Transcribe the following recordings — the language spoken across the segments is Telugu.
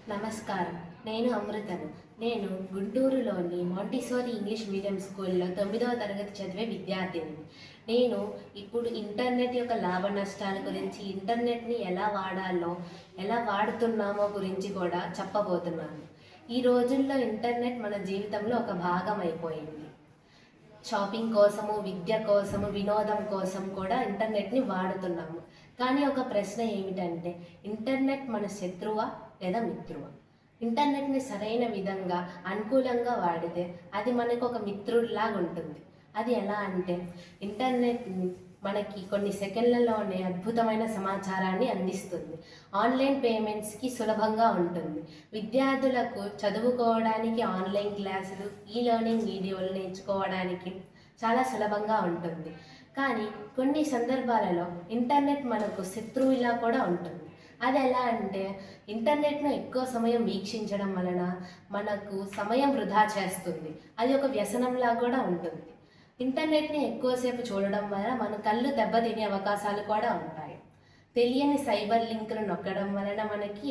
నమస్కారం. నేను అమృతను. నేను గుంటూరులోని మాంటిసోరీ ఇంగ్లీష్ మీడియం స్కూల్‌లో 9వ తరగతి చదివే విద్యార్థినిని. నేను ఇప్పుడు ఇంటర్నెట్ యొక్క లాభ నష్టాల గురించి, ఇంటర్నెట్‌ని ఎలా వాడాలో, ఎలా వాడుతున్నామో గురించి కూడా చెప్పబోతున్నాను. ఈ రోజుల్లో ఇంటర్నెట్ మన జీవితంలో ఒక భాగం అయిపోయింది. షాపింగ్ కోసము, విద్య కోసము, వినోదం కోసం కూడా ఇంటర్నెట్‌ని వాడుతున్నాము. కానీ ఒక ప్రశ్న ఏమిటంటే, ఇంటర్నెట్ మన శత్రువా లేదా మిత్రువా? ఇంటర్నెట్‌ని సరైన విధంగా, అనుకూలంగా వాడితే అది మనకు ఒక మిత్రుడిలాగా ఉంటుంది. అది ఎలా అంటే, ఇంటర్నెట్ మనకి కొన్ని సెకన్లలోనే అద్భుతమైన సమాచారాన్ని అందిస్తుంది. ఆన్లైన్ పేమెంట్స్‌కి సులభంగా ఉంటుంది. విద్యార్థులకు చదువుకోవడానికి ఆన్లైన్ క్లాసులు, ఈ లెర్నింగ్ వీడియోలు నేర్చుకోవడానికి చాలా సులభంగా ఉంటుంది. కానీ కొన్ని సందర్భాలలో ఇంటర్నెట్ మనకు శత్రువులా కూడా ఉంటుంది. అది ఎలా అంటే, ఇంటర్నెట్‌ను ఎక్కువ సమయం వీక్షించడం వలన మనకు సమయం వృధా చేస్తుంది. అది ఒక వ్యసనంలా కూడా ఉంటుంది. ఇంటర్నెట్‌ని ఎక్కువసేపు చూడడం వలన మన కళ్ళు దెబ్బతినే అవకాశాలు కూడా ఉంటాయి. తెలియని సైబర్ లింకులు నొక్కడం వలన మనకి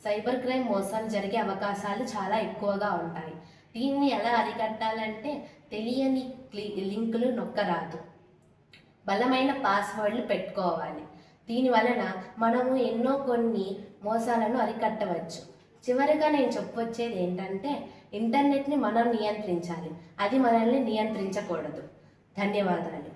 సైబర్ క్రైమ్ మోసాలు జరిగే అవకాశాలు చాలా ఎక్కువగా ఉంటాయి. దీన్ని ఎలా అరికట్టాలంటే, తెలియని లింకులు నొక్కరాదు. బలమైన పాస్వర్డ్లు పెట్టుకోవాలి. దీని వలన మనము ఎన్నో కొన్ని మోసాలను అరికట్టవచ్చు. చివరిగా నేను చెప్పొచ్చేది ఏంటంటే, ఇంటర్నెట్‌ని మనం నియంత్రించాలి. అది మనల్ని నియంత్రించకూడదు. ధన్యవాదాలు.